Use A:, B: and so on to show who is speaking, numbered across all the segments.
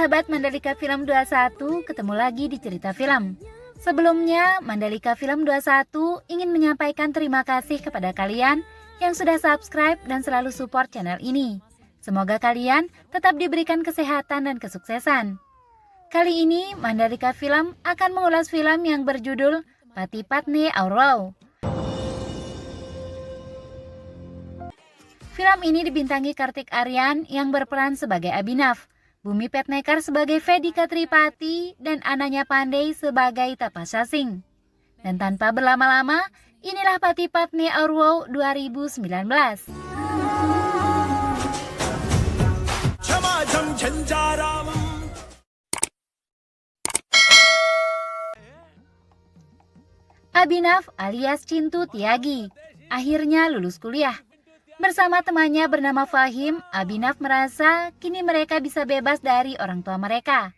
A: Sahabat Mandalika Film 21 ketemu lagi di cerita film. Sebelumnya, Mandalika Film 21 ingin menyampaikan terima kasih kepada kalian yang sudah subscribe dan selalu support channel ini. Semoga kalian tetap diberikan kesehatan dan kesuksesan. Kali ini, Mandalika Film akan mengulas film yang berjudul Pati Patni Aur Wow. Film ini dibintangi Kartik Aaryan yang berperan sebagai Abhinav, Bumi Petnekar sebagai Vedika Tripati, dan Ananya Pandey sebagai Tapasya Singh. Dan tanpa berlama-lama, inilah Pati Patni Aur Wow 2019. Abhinav alias Cintu Tyagi akhirnya lulus kuliah. Bersama temannya bernama Fahim, Abhinav merasa kini mereka bisa bebas dari orang tua mereka.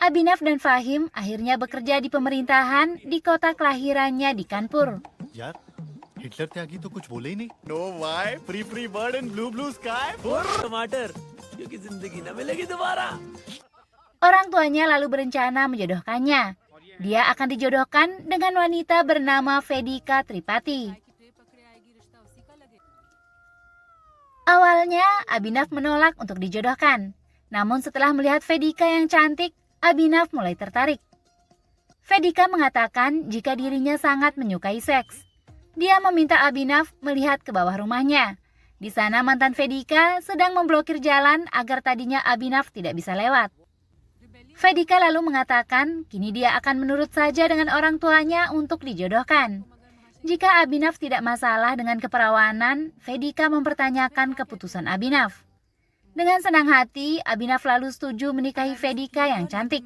A: Abhinav dan Fahim akhirnya bekerja di pemerintahan di kota kelahirannya di Kanpur.
B: यार, हिटलर त्यागी तो कुछ बोले ही नहीं। No why? Free bird and blue sky.
C: टमाटर क्योंकि जिंदगी न मिलेगी दोबारा।
A: Orang tuanya lalu berencana menjodohkannya. Dia akan dijodohkan dengan wanita bernama Vedika Tripati. Awalnya, Abhinav menolak untuk dijodohkan. Namun setelah melihat Vedika yang cantik, Abhinav mulai tertarik. Vedika mengatakan jika dirinya sangat menyukai seks. Dia meminta Abhinav melihat ke bawah rumahnya. Di sana mantan Vedika sedang memblokir jalan agar tadinya Abhinav tidak bisa lewat. Vedika lalu mengatakan kini dia akan menurut saja dengan orang tuanya untuk dijodohkan. Jika Abhinav tidak masalah dengan keperawanan, Vedika mempertanyakan keputusan Abhinav. Dengan senang hati, Abhinav lalu setuju menikahi Vedika yang cantik.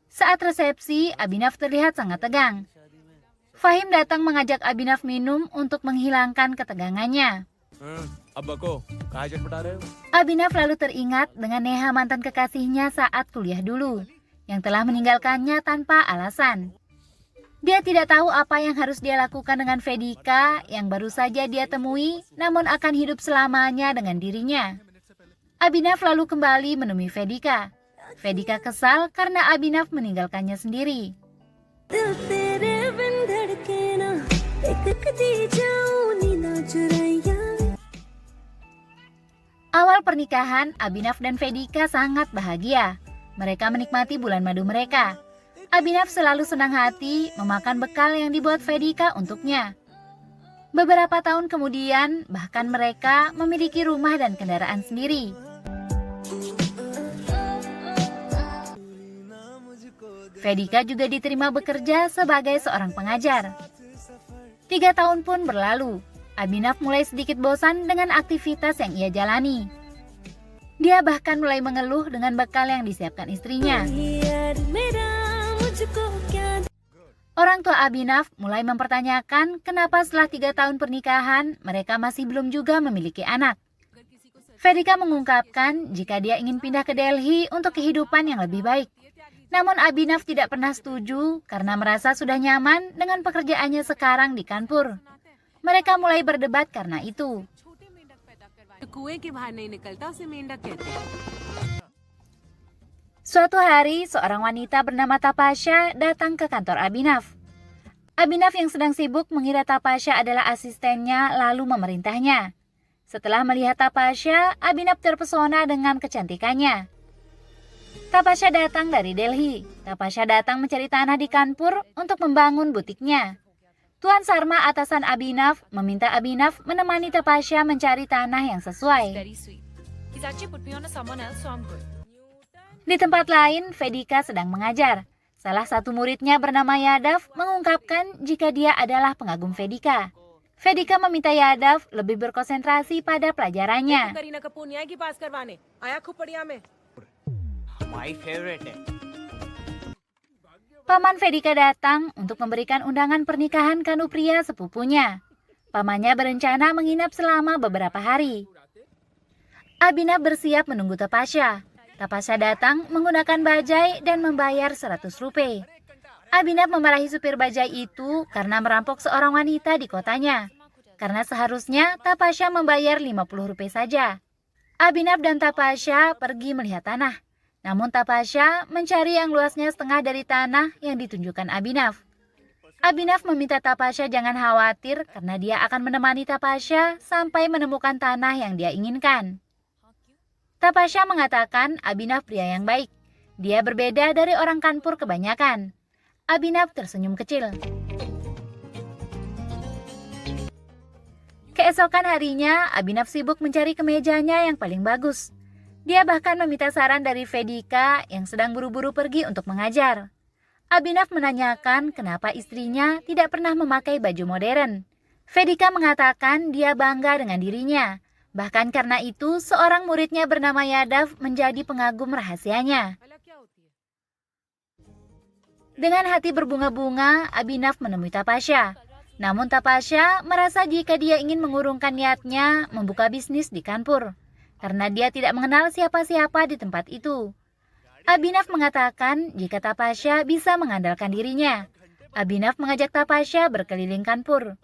A: Saat resepsi, Abhinav terlihat sangat tegang. Fahim datang mengajak Abhinav minum untuk menghilangkan ketegangannya. Abhinav lalu teringat dengan Neha mantan kekasihnya saat kuliah dulu, yang telah meninggalkannya tanpa alasan. Dia tidak tahu apa yang harus dia lakukan dengan Vedika yang baru saja dia temui, namun akan hidup selamanya dengan dirinya. Abhinav lalu kembali menemui Vedika. Vedika kesal karena Abhinav meninggalkannya sendiri. Awal pernikahan, Abhinav dan Vedika sangat bahagia. Mereka menikmati bulan madu mereka. Abhinav selalu senang hati memakan bekal yang dibuat Vedika untuknya. Beberapa tahun kemudian, bahkan mereka memiliki rumah dan kendaraan sendiri. Vedika juga diterima bekerja sebagai seorang pengajar. 3 tahun pun berlalu. Abhinav mulai sedikit bosan dengan aktivitas yang ia jalani. Dia bahkan mulai mengeluh dengan bekal yang disiapkan istrinya. Orang tua Abhinav mulai mempertanyakan kenapa setelah 3 tahun pernikahan mereka masih belum juga memiliki anak. Vedika mengungkapkan jika dia ingin pindah ke Delhi untuk kehidupan yang lebih baik. Namun Abhinav tidak pernah setuju karena merasa sudah nyaman dengan pekerjaannya sekarang di Kanpur. Mereka mulai berdebat karena itu. Suatu hari, seorang wanita bernama Tapasya datang ke kantor Abhinav. Abhinav yang sedang sibuk mengira Tapasya adalah asistennya lalu memerintahnya. Setelah melihat Tapasya, Abhinav terpesona dengan kecantikannya. Tapasya datang dari Delhi. Tapasya datang mencari tanah di Kanpur untuk membangun butiknya. Tuan Sarma atasan Abhinav meminta Abhinav menemani Tapasya mencari tanah yang sesuai. Di tempat lain, Vedika sedang mengajar. Salah satu muridnya bernama Yadav mengungkapkan jika dia adalah pengagum Vedika. Vedika meminta Yadav lebih berkonsentrasi pada pelajarannya. Paman Vedika datang untuk memberikan undangan pernikahan Kanupriya sepupunya. Pamannya berencana menginap selama beberapa hari. Abhinav bersiap menunggu Tapasya. Tapasya datang menggunakan bajai dan membayar 100 rupiah. Abhinav memarahi supir bajai itu karena merampok seorang wanita di kotanya. karena seharusnya Tapasya membayar 50 rupiah saja. Abhinav dan Tapasya pergi melihat tanah. Namun Tapasya mencari yang luasnya setengah dari tanah yang ditunjukkan Abhinav. Abhinav meminta Tapasya jangan khawatir karena dia akan menemani Tapasya sampai menemukan tanah yang dia inginkan. Tapasya mengatakan Abhinav pria yang baik. Dia berbeda dari orang Kanpur kebanyakan. Abhinav tersenyum kecil. Keesokan harinya, Abhinav sibuk mencari kemejanya yang paling bagus. Dia bahkan meminta saran dari Vedika yang sedang buru-buru pergi untuk mengajar. Abhinav menanyakan kenapa istrinya tidak pernah memakai baju modern. Vedika mengatakan dia bangga dengan dirinya. Bahkan karena itu, seorang muridnya bernama Yadav menjadi pengagum rahasianya. Dengan hati berbunga-bunga, Abhinav menemui Tapasya. Namun Tapasya merasa jika dia ingin mengurungkan niatnya membuka bisnis di Kanpur, karena dia tidak mengenal siapa-siapa di tempat itu. Abhinav mengatakan jika Tapasya bisa mengandalkan dirinya. Abhinav mengajak Tapasya berkeliling Kanpur.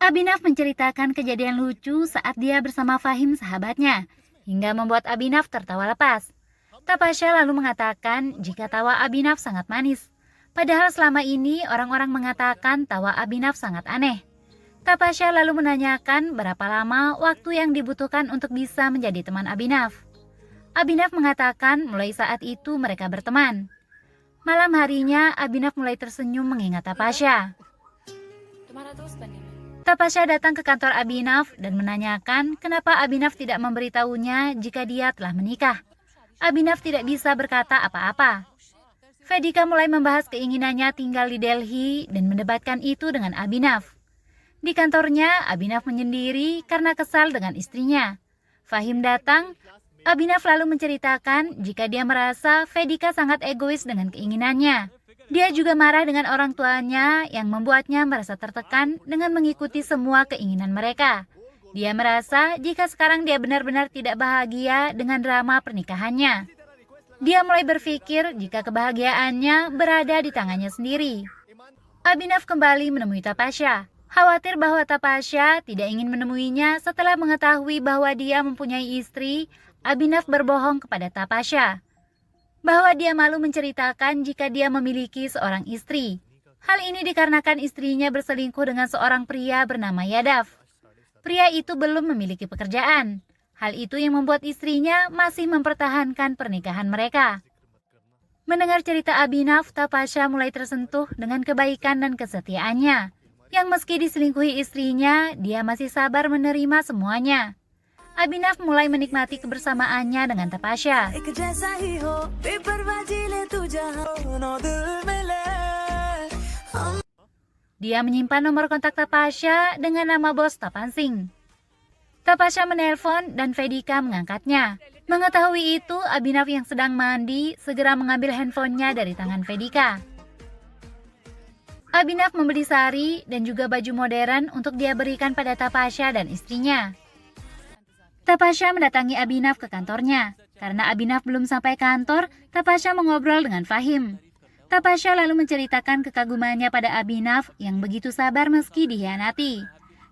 A: Abhinav menceritakan kejadian lucu saat dia bersama Fahim sahabatnya, hingga membuat Abhinav tertawa lepas. Tapasya lalu mengatakan jika tawa Abhinav sangat manis. Padahal selama ini orang-orang mengatakan tawa Abhinav sangat aneh. Tapasya lalu menanyakan berapa lama waktu yang dibutuhkan untuk bisa menjadi teman Abhinav. Abhinav mengatakan mulai saat itu mereka berteman. Malam harinya Abhinav mulai tersenyum mengingat Tapasya. Tapasya datang ke kantor Abhinav dan menanyakan kenapa Abhinav tidak memberitahunya jika dia telah menikah. Abhinav tidak bisa berkata apa-apa. Vedika mulai membahas keinginannya tinggal di Delhi dan mendebatkan itu dengan Abhinav. Di kantornya, Abhinav menyendiri karena kesal dengan istrinya. Fahim datang. Abhinav lalu menceritakan jika dia merasa Vedika sangat egois dengan keinginannya. Dia juga marah dengan orang tuanya yang membuatnya merasa tertekan dengan mengikuti semua keinginan mereka. Dia merasa jika sekarang dia benar-benar tidak bahagia dengan drama pernikahannya. Dia mulai berpikir jika kebahagiaannya berada di tangannya sendiri. Abhinav kembali menemui Tapasya. Khawatir bahwa Tapasya tidak ingin menemuinya setelah mengetahui bahwa dia mempunyai istri, Abhinav berbohong kepada Tapasya bahwa dia malu menceritakan jika dia memiliki seorang istri. Hal ini dikarenakan istrinya berselingkuh dengan seorang pria bernama Yadav. Pria itu belum memiliki pekerjaan. Hal itu yang membuat istrinya masih mempertahankan pernikahan mereka. Mendengar cerita Abhinav, Tapasya mulai tersentuh dengan kebaikan dan kesetiaannya. Yang meski diselingkuhi istrinya, dia masih sabar menerima semuanya. Abhinav mulai menikmati kebersamaannya dengan Tapasya. Dia menyimpan nomor kontak Tapasya dengan nama bos Tapan Singh. Tapasya menelpon dan Vedika mengangkatnya. Mengetahui itu, Abhinav yang sedang mandi segera mengambil handphonenya dari tangan Vedika. Abhinav membeli sari dan juga baju modern untuk dia berikan pada Tapasya dan istrinya. Tapasya mendatangi Abhinav ke kantornya. Karena Abhinav belum sampai kantor, Tapasya mengobrol dengan Fahim. Tapasya lalu menceritakan kekagumannya pada Abhinav yang begitu sabar meski dikhianati.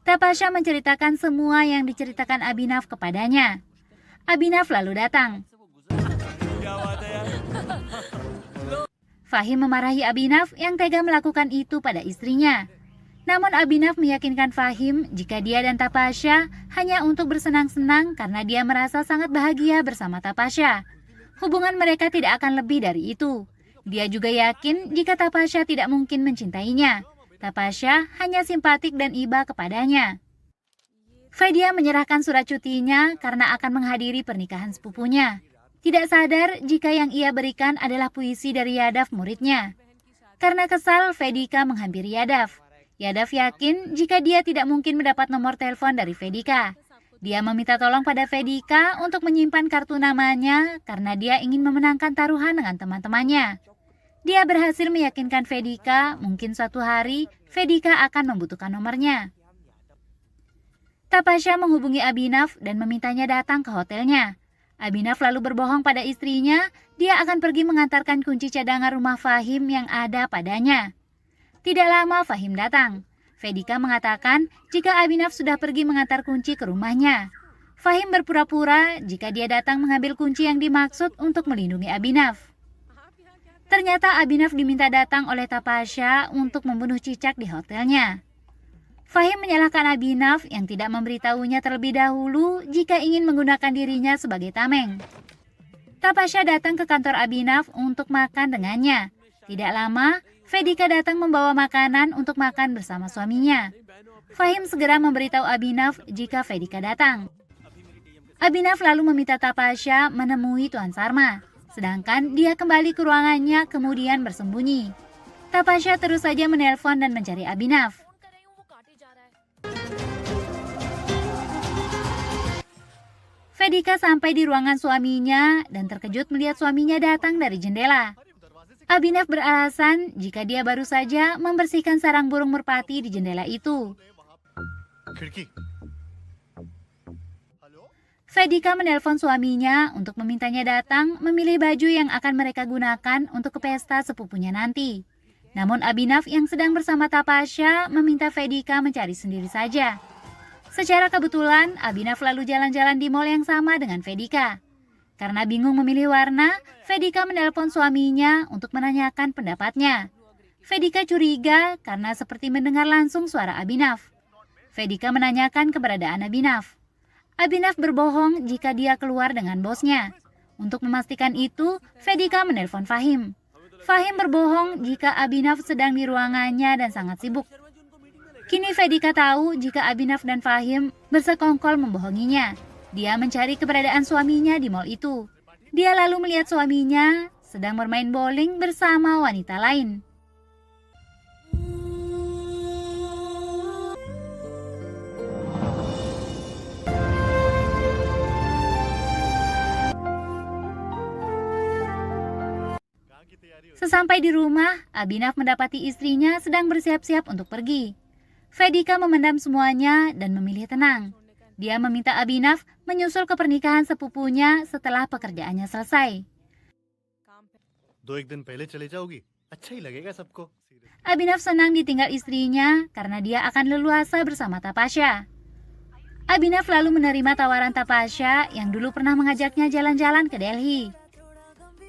A: Tapasya menceritakan semua yang diceritakan Abhinav kepadanya. Abhinav lalu datang. Fahim memarahi Abhinav yang tega melakukan itu pada istrinya. Namun Abhinav meyakinkan Fahim jika dia dan Tapasya hanya untuk bersenang-senang karena dia merasa sangat bahagia bersama Tapasya. Hubungan mereka tidak akan lebih dari itu. Dia juga yakin jika Tapasya tidak mungkin mencintainya. Tapasya hanya simpatik dan iba kepadanya. Vedya menyerahkan surat cutinya karena akan menghadiri pernikahan sepupunya. Tidak sadar jika yang ia berikan adalah puisi dari Yadav muridnya. Karena kesal, Vedika menghampiri Yadav. Yadav yakin jika dia tidak mungkin mendapat nomor telepon dari Vedika. Dia meminta tolong pada Vedika untuk menyimpan kartu namanya karena dia ingin memenangkan taruhan dengan teman-temannya. Dia berhasil meyakinkan Vedika mungkin suatu hari Vedika akan membutuhkan nomornya. Tapasya menghubungi Abhinav dan memintanya datang ke hotelnya. Abhinav lalu berbohong pada istrinya, dia akan pergi mengantarkan kunci cadangan rumah Fahim yang ada padanya. Tidak lama Fahim datang. Vedika mengatakan jika Abhinav sudah pergi mengantar kunci ke rumahnya. Fahim berpura-pura jika dia datang mengambil kunci yang dimaksud untuk melindungi Abhinav. Ternyata Abhinav diminta datang oleh Tapasya untuk membunuh cicak di hotelnya. Fahim menyalahkan Abhinav yang tidak memberitahunya terlebih dahulu jika ingin menggunakan dirinya sebagai tameng. Tapasya datang ke kantor Abhinav untuk makan dengannya. Tidak lama, Vedika datang membawa makanan untuk makan bersama suaminya. Fahim segera memberitahu Abhinav jika Vedika datang. Abhinav lalu meminta Tapasya menemui Tuan Sarma, sedangkan dia kembali ke ruangannya kemudian bersembunyi. Tapasya terus saja menelpon dan mencari Abhinav. Vedika sampai di ruangan suaminya dan terkejut melihat suaminya datang dari jendela. Abhinav beralasan jika dia baru saja membersihkan sarang burung merpati di jendela itu.
B: खिड़की
A: Vedika menelpon suaminya untuk memintanya datang memilih baju yang akan mereka gunakan untuk ke pesta sepupunya nanti. Namun Abhinav yang sedang bersama Tapasya meminta Vedika mencari sendiri saja. Secara kebetulan, Abhinav lalu jalan-jalan di mall yang sama dengan Vedika. Karena bingung memilih warna, Vedika menelpon suaminya untuk menanyakan pendapatnya. Vedika curiga karena seperti mendengar langsung suara Abhinav. Vedika menanyakan keberadaan Abhinav. Abhinav berbohong jika dia keluar dengan bosnya. Untuk memastikan itu, Vedika menelpon Fahim. Fahim berbohong jika Abhinav sedang di ruangannya dan sangat sibuk. Kini Vedika tahu jika Abhinav dan Fahim bersekongkol membohonginya. Dia mencari keberadaan suaminya di mal itu. Dia lalu melihat suaminya sedang bermain bowling bersama wanita lain. Sesampai di rumah, Abhinav mendapati istrinya sedang bersiap-siap untuk pergi. Vedika memendam semuanya dan memilih tenang. Dia meminta Abhinav menyusul ke pernikahan sepupunya setelah pekerjaannya selesai.
B: 2-1 दिन पहले चले जाओगी अच्छा ही लगेगा सबको
A: Abhinav senang ditinggal istrinya karena dia akan leluasa bersama Tapasya. Abhinav lalu menerima tawaran Tapasya yang dulu pernah mengajaknya jalan-jalan ke Delhi.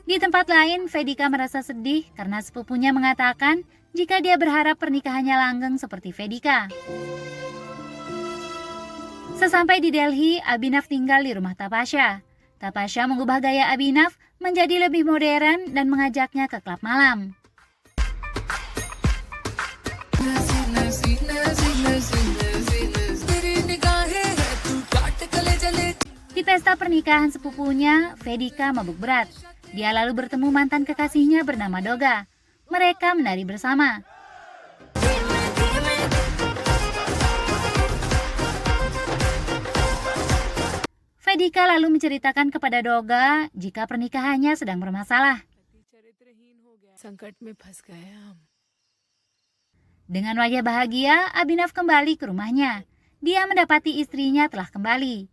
A: Di tempat lain, Vedika merasa sedih karena sepupunya mengatakan jika dia berharap pernikahannya langgeng seperti Vedika. Sesampai di Delhi, Abhinav tinggal di rumah Tapasya. Tapasya mengubah gaya Abhinav menjadi lebih modern dan mengajaknya ke klub malam. Di pesta pernikahan sepupunya, Vedika mabuk berat. Dia lalu bertemu mantan kekasihnya bernama Doga. Mereka menari bersama. Vedika lalu menceritakan kepada Doga jika pernikahannya sedang bermasalah.
D: संकट में फंस गए हम।
A: Dengan wajah bahagia, Abhinav kembali ke rumahnya. Dia mendapati istrinya telah kembali.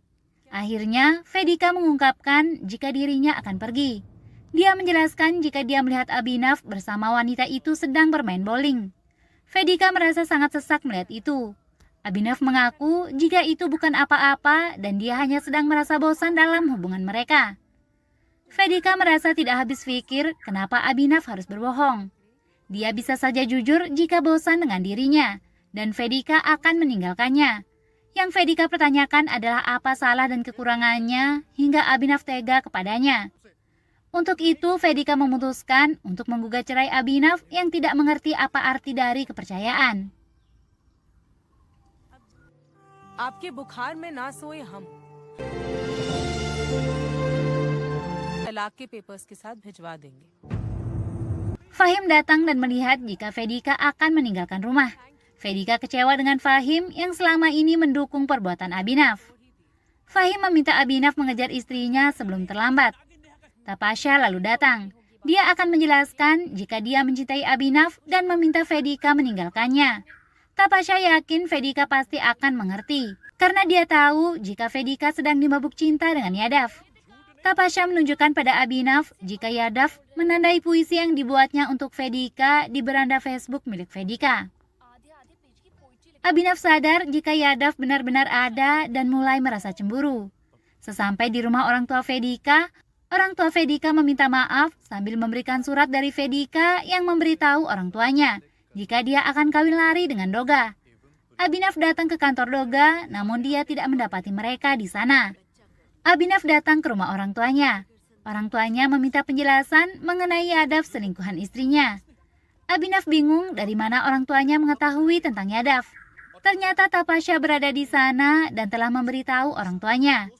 A: Akhirnya, Vedika mengungkapkan jika dirinya akan pergi. Dia menjelaskan jika dia melihat Abhinav bersama wanita itu sedang bermain bowling. Vedika merasa sangat sesak melihat itu. Abhinav mengaku jika itu bukan apa-apa dan dia hanya sedang merasa bosan dalam hubungan mereka. Vedika merasa tidak habis pikir kenapa Abhinav harus berbohong. Dia bisa saja jujur jika bosan dengan dirinya, dan Vedika akan meninggalkannya. Yang Vedika pertanyakan adalah apa salah dan kekurangannya hingga Abhinav tega kepadanya. Untuk itu, Vedika memutuskan untuk menggugat cerai Abhinav yang tidak mengerti apa arti dari kepercayaan.
D: आपके बुखार में ना सोए हम तलाक के पेपर्स के साथ भिजवा देंगे।
A: Fahim datang dan melihat jika Vedika akan meninggalkan rumah. Vedika kecewa dengan Fahim yang selama ini mendukung perbuatan Abhinav. Fahim meminta Abhinav mengejar istrinya sebelum terlambat. Tapasya lalu datang. Dia akan menjelaskan jika dia mencintai Abhinav dan meminta Vedika meninggalkannya. Tapasya yakin Vedika pasti akan mengerti, karena dia tahu jika Vedika sedang dimabuk cinta dengan Yadav. Tapasya menunjukkan pada Abhinav jika Yadav menandai puisi yang dibuatnya untuk Vedika di beranda Facebook milik Vedika. Abhinav sadar jika Yadav benar-benar ada dan mulai merasa cemburu. Sesampai di rumah orang tua Vedika meminta maaf sambil memberikan surat dari Vedika yang memberitahu orang tuanya jika dia akan kawin lari dengan Doga. Abhinav datang ke kantor Doga, namun dia tidak mendapati mereka di sana. Abhinav datang ke rumah orang tuanya. Orang tuanya meminta penjelasan mengenai Yadav selingkuhan istrinya. Abhinav bingung dari mana orang tuanya mengetahui tentang Yadav. Ternyata Tapasya berada di sana dan telah memberitahu orang tuanya.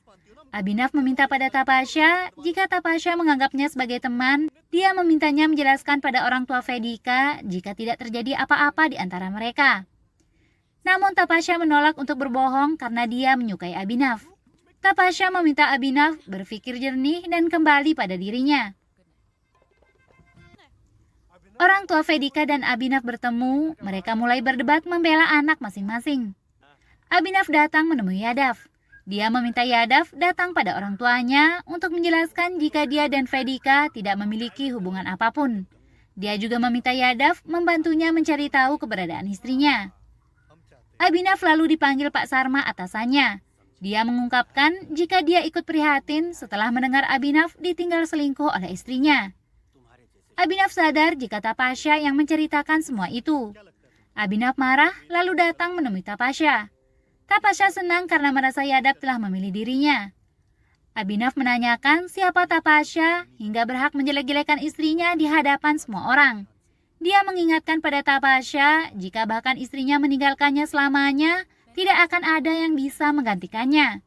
A: Abhinav meminta pada Tapasya, jika Tapasya menganggapnya sebagai teman, dia memintanya menjelaskan pada orang tua Vedika jika tidak terjadi apa-apa di antara mereka. Namun Tapasya menolak untuk berbohong karena dia menyukai Abhinav. Tapasya meminta Abhinav berpikir jernih dan kembali pada dirinya. Orang tua Vedika dan Abhinav bertemu, mereka mulai berdebat membela anak masing-masing. Abhinav datang menemui Yadav. Dia meminta Yadav datang pada orang tuanya untuk menjelaskan jika dia dan Vedika tidak memiliki hubungan apapun. Dia juga meminta Yadav membantunya mencari tahu keberadaan istrinya. Abhinav lalu dipanggil Pak Sarma atasannya. Dia mengungkapkan jika dia ikut prihatin setelah mendengar Abhinav ditinggal selingkuh oleh istrinya. Abhinav sadar jika Tapasya yang menceritakan semua itu. Abhinav marah lalu datang menemui Tapasya. Tapasya senang karena merasa Yadav telah memilih dirinya. Abhinav menanyakan siapa Tapasya hingga berhak menjelek-jelekan istrinya di hadapan semua orang. Dia mengingatkan pada Tapasya jika bahkan istrinya meninggalkannya selamanya, tidak akan ada yang bisa menggantikannya.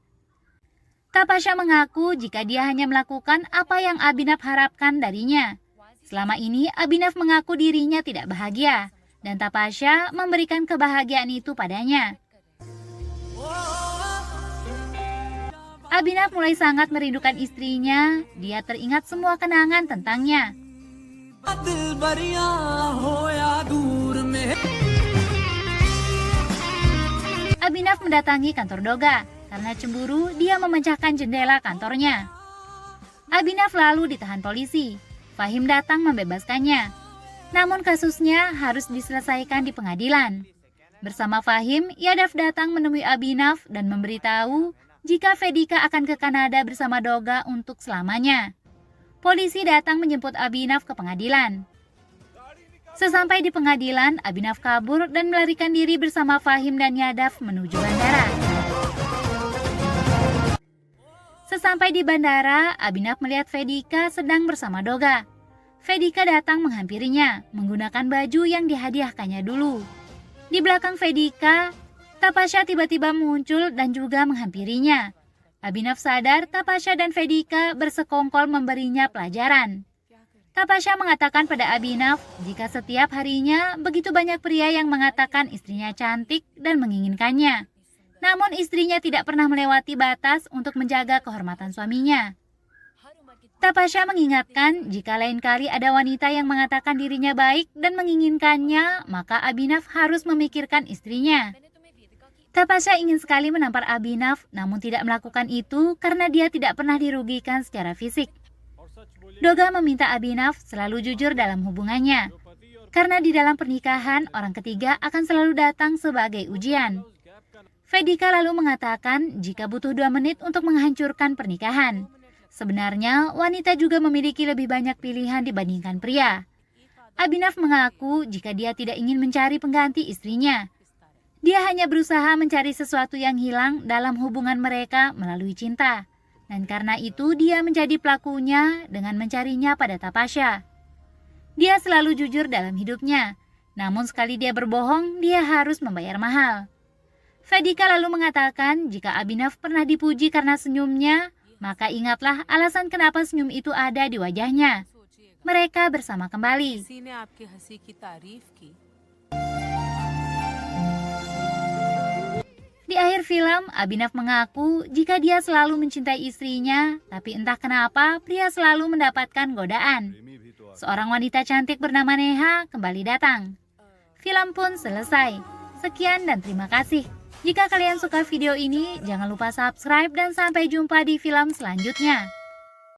A: Tapasya mengaku jika dia hanya melakukan apa yang Abhinav harapkan darinya. Selama ini Abhinav mengaku dirinya tidak bahagia dan Tapasya memberikan kebahagiaan itu padanya. Abhinav mulai sangat merindukan istrinya, dia teringat semua kenangan tentangnya. Abhinav mendatangi kantor Doga. Karena cemburu, dia memecahkan jendela kantornya. Abhinav lalu ditahan polisi. Fahim datang membebaskannya. Namun kasusnya harus diselesaikan di pengadilan. Bersama Fahim, Yadav datang menemui Abhinav dan memberitahu jika Vedika akan ke Kanada bersama Doga untuk selamanya. Polisi datang menjemput Abhinav ke pengadilan. Sesampai di pengadilan, Abhinav kabur dan melarikan diri bersama Fahim dan Yadav menuju bandara. Sesampai di bandara, Abhinav melihat Vedika sedang bersama Doga. Vedika datang menghampirinya, menggunakan baju yang dihadiahkannya dulu. Di belakang Vedika, Tapasya tiba-tiba muncul dan juga menghampirinya. Abhinav sadar Tapasya dan Vedika bersekongkol memberinya pelajaran. Tapasya mengatakan pada Abhinav jika setiap harinya begitu banyak pria yang mengatakan istrinya cantik dan menginginkannya. Namun istrinya tidak pernah melewati batas untuk menjaga kehormatan suaminya. Tapasya mengingatkan jika lain kali ada wanita yang mengatakan dirinya baik dan menginginkannya, maka Abhinav harus memikirkan istrinya. Tapasya ingin sekali menampar Abhinav, namun tidak melakukan itu karena dia tidak pernah dirugikan secara fisik. Doga meminta Abhinav selalu jujur dalam hubungannya, karena di dalam pernikahan orang ketiga akan selalu datang sebagai ujian. Vedika lalu mengatakan jika butuh 2 menit untuk menghancurkan pernikahan. Sebenarnya, wanita juga memiliki lebih banyak pilihan dibandingkan pria. Abhinav mengaku jika dia tidak ingin mencari pengganti istrinya. Dia hanya berusaha mencari sesuatu yang hilang dalam hubungan mereka melalui cinta. Dan karena itu dia menjadi pelakunya dengan mencarinya pada Tapasya. Dia selalu jujur dalam hidupnya. Namun sekali dia berbohong, dia harus membayar mahal. Vedika lalu mengatakan jika Abhinav pernah dipuji karena senyumnya, maka ingatlah alasan kenapa senyum itu ada di wajahnya. Mereka bersama kembali.
D: किसी ने आपकी हंसी की तारीफ की।
A: Di akhir film, Abhinav mengaku jika dia selalu mencintai istrinya, tapi entah kenapa pria selalu mendapatkan godaan. Seorang wanita cantik bernama Neha kembali datang. Film pun selesai. Sekian dan terima kasih. Jika kalian suka video ini, jangan lupa subscribe dan sampai jumpa di film selanjutnya.